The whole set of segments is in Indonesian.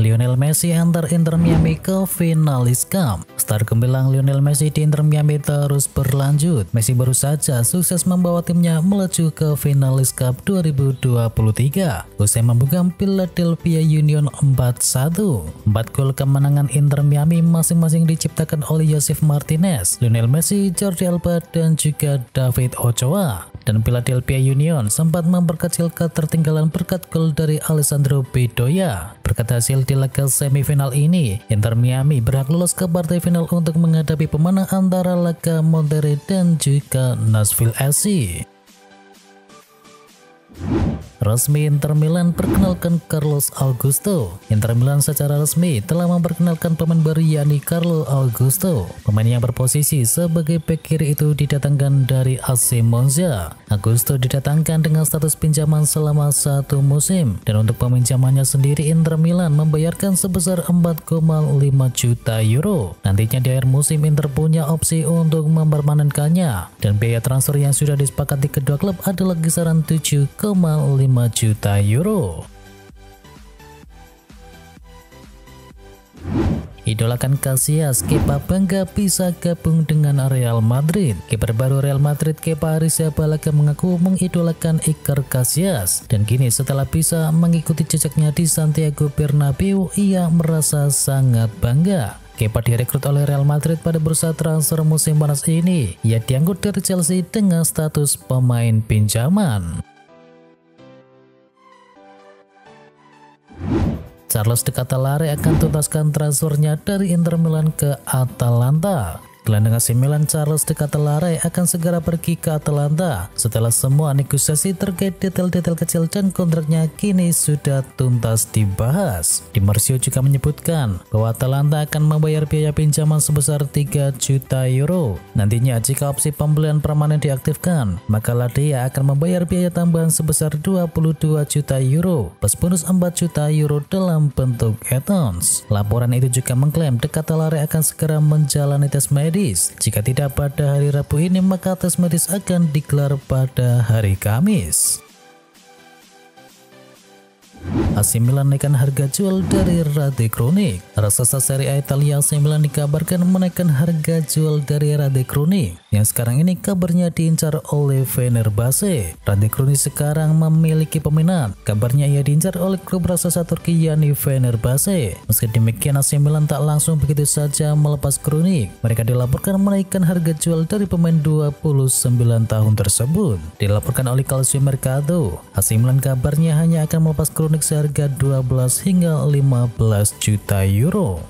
Lionel Messi antar Inter Miami ke finalis Cup. Star gemilang Lionel Messi di Inter Miami terus berlanjut. Messi baru saja sukses membawa timnya melaju ke finalis Cup 2023 usai membungkam Philadelphia Union 4-1. 4 gol kemenangan Inter Miami masing-masing diciptakan oleh Josef Martinez, Lionel Messi, Jordi Alba, dan juga David Ochoa. Dan Philadelphia Union sempat memperkecil ketertinggalan berkat gol dari Alessandro Bedoya. Berkat hasil di laga semifinal ini, Inter Miami berhak lolos ke partai final untuk menghadapi pemenang antara laga Monterrey dan juga Nashville SC. Resmi Inter Milan perkenalkan Carlos Augusto. Inter Milan secara resmi telah memperkenalkan pemain baru yakni Carlo Augusto. Pemain yang berposisi sebagai bek kiri itu didatangkan dari AC Monza. Augusto didatangkan dengan status pinjaman selama 1 musim, dan untuk peminjamannya sendiri Inter Milan membayarkan sebesar 4,5 juta euro. Nantinya di akhir musim Inter punya opsi untuk mempermanenkannya, dan biaya transfer yang sudah disepakati kedua klub adalah kisaran 7,5 juta euro. Idolakan Casillas, Kepa bangga bisa gabung dengan Real Madrid. Kiper baru Real Madrid Kepa Arrizabalaga mengaku mengidolakan Iker Casillas, dan kini setelah bisa mengikuti jejaknya di Santiago Bernabeu, ia merasa sangat bangga. Kepa direkrut oleh Real Madrid pada bursa transfer musim panas ini. Ia diangkut dari Chelsea dengan status pemain pinjaman. Charles De Ketelaere akan tuntaskan transfernya dari Inter Milan ke Atalanta. Gelandang AC Milan Charles De Ketelaere akan segera pergi ke Atalanta setelah semua negosiasi terkait detail-detail kecil dan kontraknya kini sudah tuntas dibahas. Di Marzio juga menyebutkan bahwa Atalanta akan membayar biaya pinjaman sebesar 3 juta euro. Nantinya jika opsi pembelian permanen diaktifkan, maka Ladea akan membayar biaya tambahan sebesar 22 juta euro plus bonus 4 juta euro dalam bentuk add-ons. Laporan itu juga mengklaim De Ketelaere akan segera menjalani tes medis. Jika tidak pada hari Rabu ini, maka tes medis akan digelar pada hari Kamis. AC Milan naikkan harga jual dari Rade Krunic. Raksasa Serie A Italia AC Milan dikabarkan menaikkan harga jual dari Rade Krunic, yang sekarang ini kabarnya diincar oleh Fenerbahce. Rade Krunic sekarang memiliki peminat. Kabarnya ia diincar oleh klub raksasa Turki yakni Fenerbahce. Meski demikian, AC Milan tak langsung begitu saja melepas Krunic. Mereka dilaporkan menaikkan harga jual dari pemain 29 tahun tersebut. Dilaporkan oleh Calcio Mercato, AC Milan kabarnya hanya akan melepas Krunic seharga 12 hingga 15 juta euro.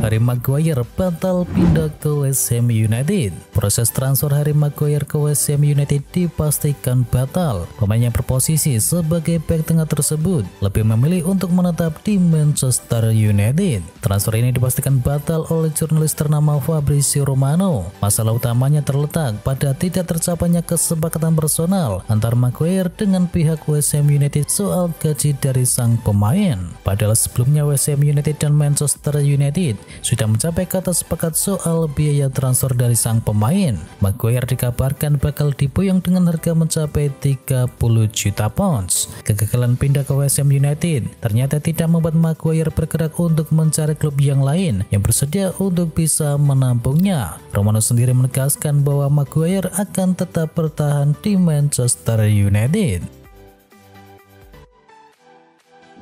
Harry Maguire batal pindah ke West Ham United. Proses transfer Harry Maguire ke West Ham United dipastikan batal. Pemain yang berposisi sebagai bek tengah tersebut lebih memilih untuk menetap di Manchester United. Transfer ini dipastikan batal oleh jurnalis ternama Fabrizio Romano. Masalah utamanya terletak pada tidak tercapainya kesepakatan personal antara Maguire dengan pihak West Ham United soal gaji dari sang pemain. Padahal sebelumnya West Ham United dan Manchester United sudah mencapai kata sepakat soal biaya transfer dari sang pemain. Maguire dikabarkan bakal diboyong dengan harga mencapai 30 juta pounds. Kegagalan pindah ke West Ham United ternyata tidak membuat Maguire bergerak untuk mencari klub yang lain yang bersedia untuk bisa menampungnya. Romano sendiri menegaskan bahwa Maguire akan tetap bertahan di Manchester United.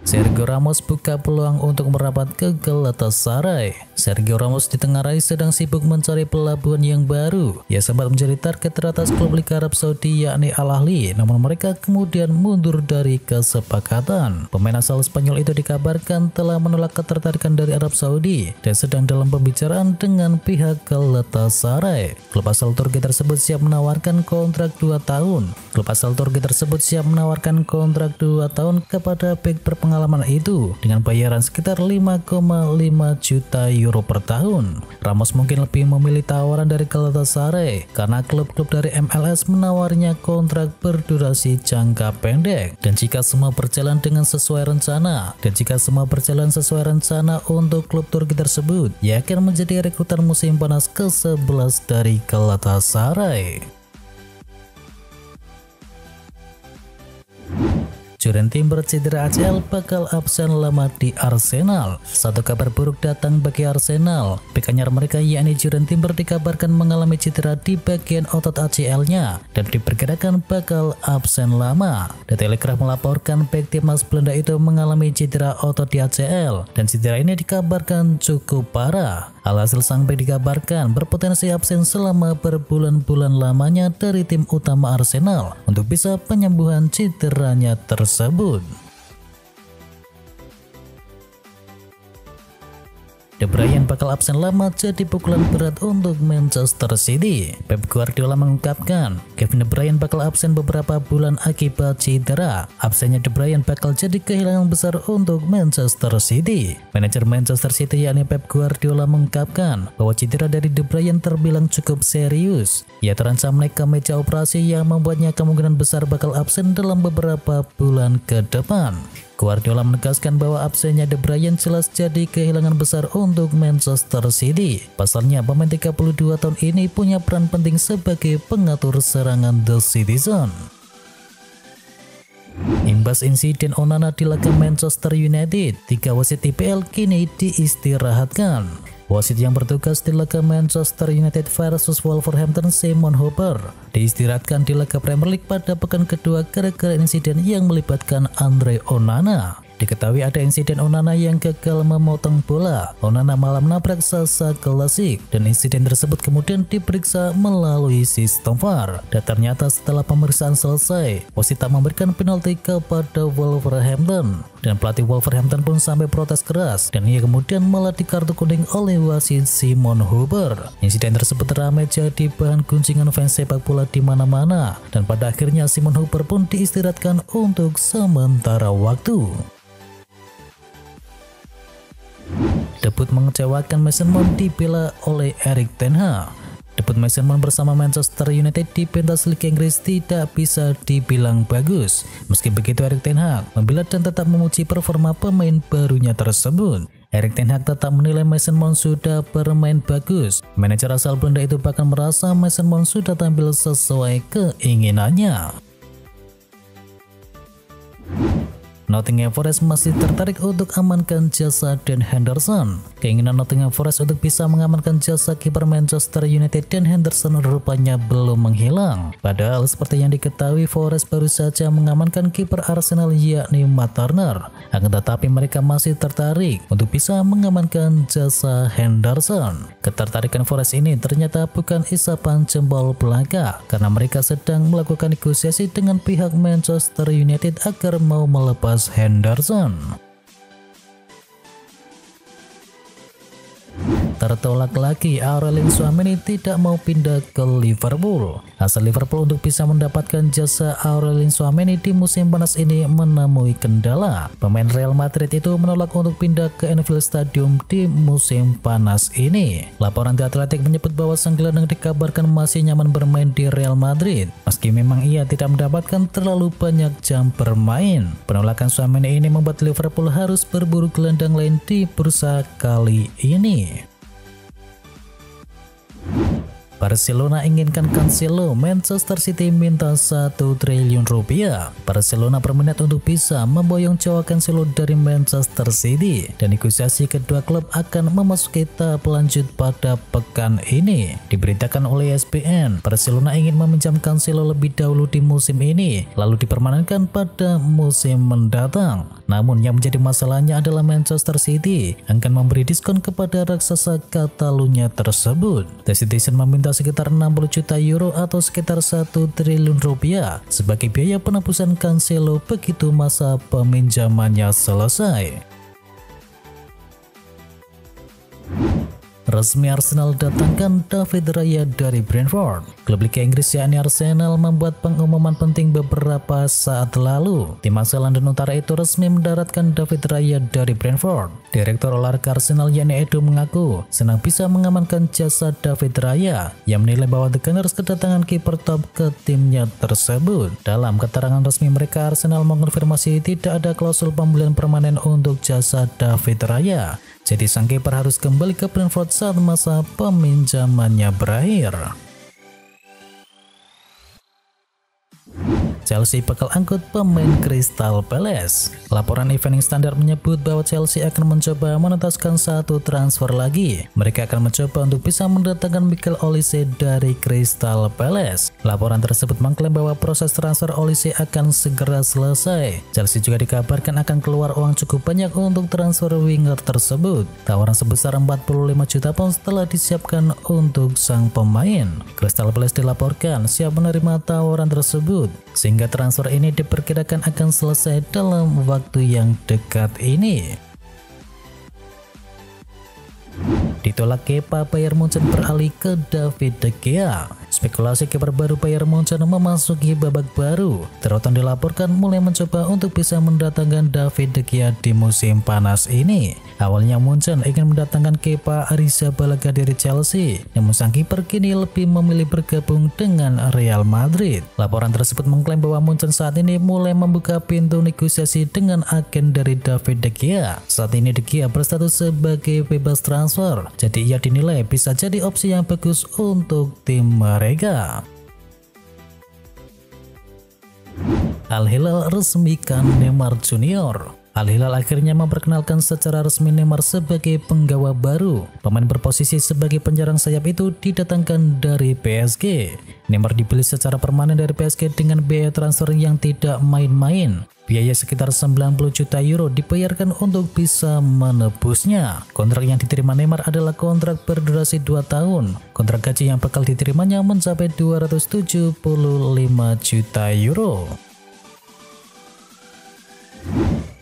Sergio Ramos buka peluang untuk merapat ke Galatasaray. Sergio Ramos ditengarai sedang sibuk mencari pelabuhan yang baru. Ia sempat menjadi target teratas klub Liga Arab Saudi yakni Al Ahly, namun mereka kemudian mundur dari kesepakatan. Pemain asal Spanyol itu dikabarkan telah menolak ketertarikan dari Arab Saudi dan sedang dalam pembicaraan dengan pihak Galatasaray. Klub asal Turki tersebut siap menawarkan kontrak 2 tahun. Klub asal Turki tersebut siap menawarkan kontrak 2 tahun kepada bek berpengalaman itu dengan bayaran sekitar 5,5 juta euro per tahun. Ramos mungkin lebih memilih tawaran dari Galatasaray karena klub-klub dari MLS menawarinya kontrak berdurasi jangka pendek. Dan jika semua berjalan dengan sesuai rencana, untuk klub Turki tersebut, ia akan menjadi rekrutan musim panas ke-11 dari Galatasaray. Jurgen Timber cedera ACL bakal absen lama di Arsenal. Satu kabar buruk datang bagi Arsenal. Bek anyar mereka yakni Jurgen Timber dikabarkan mengalami cedera di bagian otot ACL-nya dan diperkirakan bakal absen lama. The Telegraph melaporkan bek timnas Belanda itu mengalami cedera otot di ACL dan cedera ini dikabarkan cukup parah. Alhasil sang bek dikabarkan berpotensi absen selama berbulan-bulan lamanya dari tim utama Arsenal untuk bisa penyembuhan cederanya tersebut. De Bruyne bakal absen lama jadi pukulan berat untuk Manchester City. Pep Guardiola mengungkapkan, Kevin De Bruyne bakal absen beberapa bulan akibat cedera. Absennya De Bruyne bakal jadi kehilangan besar untuk Manchester City. Manajer Manchester City yakni Pep Guardiola mengungkapkan bahwa cedera dari De Bruyne terbilang cukup serius. Ia terancam naik ke meja operasi yang membuatnya kemungkinan besar bakal absen dalam beberapa bulan ke depan. Guardiola menegaskan bahwa absennya De Bruyne jelas jadi kehilangan besar untuk Manchester City. Pasalnya, pemain 32 tahun ini punya peran penting sebagai pengatur serangan The Citizen. Imbas insiden Onana di laga Manchester United, 3 wasit IPL kini diistirahatkan. Wasit yang bertugas di laga Manchester United versus Wolverhampton, Simon Hooper, diistirahatkan di laga Premier League pada pekan kedua gara-gara insiden yang melibatkan Andre Onana. Diketahui ada insiden Onana yang gagal memotong bola. Onana malah menabrak Sasa Klasik dan insiden tersebut kemudian diperiksa melalui sistem VAR. Dan ternyata setelah pemeriksaan selesai, wasit tak memberikan penalti kepada Wolverhampton. Dan pelatih Wolverhampton pun sampai protes keras dan ia kemudian malah dikartu kuning oleh wasit Simon Hooper. Insiden tersebut ramai jadi bahan gunjingan fans sepak bola di mana-mana dan pada akhirnya Simon Hooper pun diistirahatkan untuk sementara waktu. Debut mengecewakan Mason Mount dibela oleh Erik ten Hag. Debut Mason Mount bersama Manchester United di pentas Liga Inggris tidak bisa dibilang bagus. Meski begitu, Erik ten Hag membela dan tetap memuji performa pemain barunya tersebut. Erik ten Hag tetap menilai Mason Mount sudah bermain bagus. Manajer asal Belanda itu bahkan merasa Mason Mount sudah tampil sesuai keinginannya. Nottingham Forest masih tertarik untuk amankan jasa Dan Henderson. Keinginan Nottingham Forest untuk bisa mengamankan jasa kiper Manchester United Dan Henderson rupanya belum menghilang. Padahal seperti yang diketahui, Forest baru saja mengamankan kiper Arsenal yakni Matt Turner. Akan tetapi mereka masih tertarik untuk bisa mengamankan jasa Henderson. Ketertarikan Forest ini ternyata bukan isapan jempol belaka, karena mereka sedang melakukan negosiasi dengan pihak Manchester United agar mau melepas Henderson. Tertolak lagi, Aurelien Tchouameni tidak mau pindah ke Liverpool. Asal Liverpool untuk bisa mendapatkan jasa Aurelien Tchouameni di musim panas ini menemui kendala. Pemain Real Madrid itu menolak untuk pindah ke Anfield Stadium di musim panas ini. Laporan The Athletic menyebut bahwa sang gelandang dikabarkan masih nyaman bermain di Real Madrid, meski memang ia tidak mendapatkan terlalu banyak jam bermain. Penolakan Tchouameni ini membuat Liverpool harus berburu gelandang lain di bursa kali ini. Barcelona inginkan Cancelo, Manchester City minta 1 triliun rupiah. Barcelona berminat untuk bisa memboyong Joao Cancelo dari Manchester City dan negosiasi kedua klub akan memasuki tahap lanjut pada pekan ini. Diberitakan oleh ESPN, Barcelona ingin meminjam Cancelo lebih dahulu di musim ini, lalu dipermanenkan pada musim mendatang. Namun yang menjadi masalahnya adalah Manchester City akan memberi diskon kepada raksasa Catalunya tersebut. The Citizen meminta sekitar 60 juta euro atau sekitar 1 triliun rupiah sebagai biaya penebusan Cancelo begitu masa peminjamannya selesai. Resmi Arsenal datangkan David Raya dari Brentford. Klub Liga Inggris yakni Arsenal membuat pengumuman penting beberapa saat lalu. Tim asal London Utara itu resmi mendaratkan David Raya dari Brentford. Direktur olahraga Arsenal yakni Edu mengaku senang bisa mengamankan jasa David Raya, yang menilai bahwa The Gunners kedatangan kiper top ke timnya tersebut. Dalam keterangan resmi mereka, Arsenal mengonfirmasi tidak ada klausul pembelian permanen untuk jasa David Raya. Jadi sang kiper harus kembali ke Brentford saat masa peminjamannya berakhir. Chelsea bakal angkut pemain Crystal Palace. Laporan Evening Standard menyebut bahwa Chelsea akan mencoba menuntaskan satu transfer lagi. Mereka akan mencoba untuk bisa mendatangkan Michael Olise dari Crystal Palace. Laporan tersebut mengklaim bahwa proses transfer Olise akan segera selesai. Chelsea juga dikabarkan akan keluar uang cukup banyak untuk transfer winger tersebut. Tawaran sebesar 45 juta pound telah disiapkan untuk sang pemain. Crystal Palace dilaporkan siap menerima tawaran tersebut, sehingga transfer ini diperkirakan akan selesai dalam waktu yang dekat ini. Ditolak Kepa, Bayern Munchen beralih ke David De Gea. Spekulasi kiper baru Bayern Munchen memasuki babak baru. Teroton dilaporkan mulai mencoba untuk bisa mendatangkan David De Gea di musim panas ini. Awalnya Munchen ingin mendatangkan Kepa Arrizabalaga dari Chelsea, namun sang kiper kini lebih memilih bergabung dengan Real Madrid. Laporan tersebut mengklaim bahwa Munchen saat ini mulai membuka pintu negosiasi dengan agen dari David De Gea. Saat ini De Gea berstatus sebagai bebas transfer, jadi ia dinilai bisa jadi opsi yang bagus untuk tim mereka. Al Hilal resmikan Neymar Junior. Al Hilal akhirnya memperkenalkan secara resmi Neymar sebagai penggawa baru. Pemain berposisi sebagai penyerang sayap itu didatangkan dari PSG. Neymar dibeli secara permanen dari PSG dengan biaya transfer yang tidak main-main. Biaya sekitar 90 juta euro dibayarkan untuk bisa menebusnya. Kontrak yang diterima Neymar adalah kontrak berdurasi 2 tahun. Kontrak gaji yang bakal diterimanya mencapai 275 juta euro.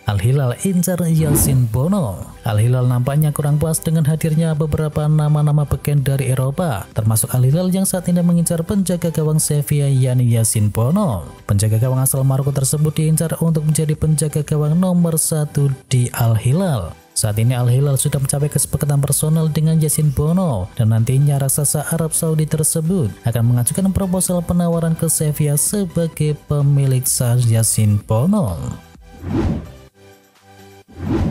Al Hilal incar Yassine Bono. Al Hilal nampaknya kurang puas dengan hadirnya beberapa nama-nama beken dari Eropa, termasuk Al Hilal yang saat ini mengincar penjaga gawang Sevilla yakni Yassine Bono. Penjaga gawang asal Maroko tersebut diincar untuk menjadi penjaga gawang nomor 1 di Al Hilal. Saat ini Al Hilal sudah mencapai kesepakatan personal dengan Yassine Bono, dan nantinya raksasa Arab Saudi tersebut akan mengajukan proposal penawaran ke Sevilla sebagai pemilik sah Yassine Bono.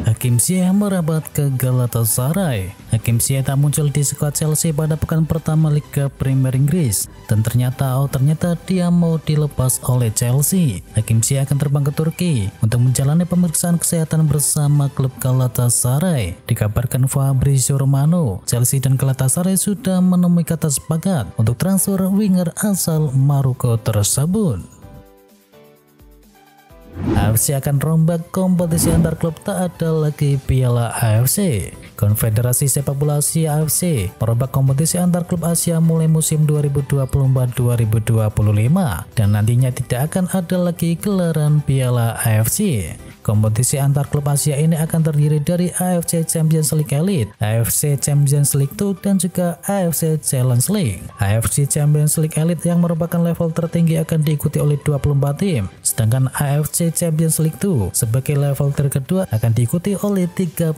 Hakim Ziyech merapat ke Galatasaray. Hakim Ziyech tak muncul di skuad Chelsea pada pekan pertama Liga Premier Inggris, dan ternyata dia mau dilepas oleh Chelsea. Hakim Ziyech akan terbang ke Turki untuk menjalani pemeriksaan kesehatan bersama klub Galatasaray. Dikabarkan Fabrizio Romano, Chelsea dan Galatasaray sudah menemui kata sepakat untuk transfer winger asal Maroko tersebut. AFC akan rombak kompetisi antar klub, tak ada lagi Piala AFC. Konfederasi Sepak Bola Asia AFC merombak kompetisi antar klub Asia mulai musim 2024-2025, dan nantinya tidak akan ada lagi gelaran Piala AFC. Kompetisi antar klub Asia ini akan terdiri dari AFC Champions League Elite, AFC Champions League 2, dan juga AFC Challenge League. AFC Champions League Elite yang merupakan level tertinggi akan diikuti oleh 24 tim, sedangkan AFC Champions League 2 sebagai level terkedua akan diikuti oleh 32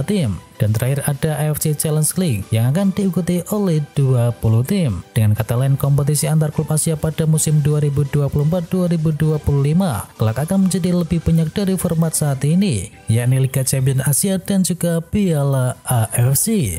tim. Dan terakhir ada AFC Challenge League yang akan diikuti oleh 20 tim. Dengan kata lain, kompetisi antar klub Asia pada musim 2024-2025 kelak akan menjadi lebih banyak dari format saat ini, yakni Liga Champions Asia dan juga Piala AFC.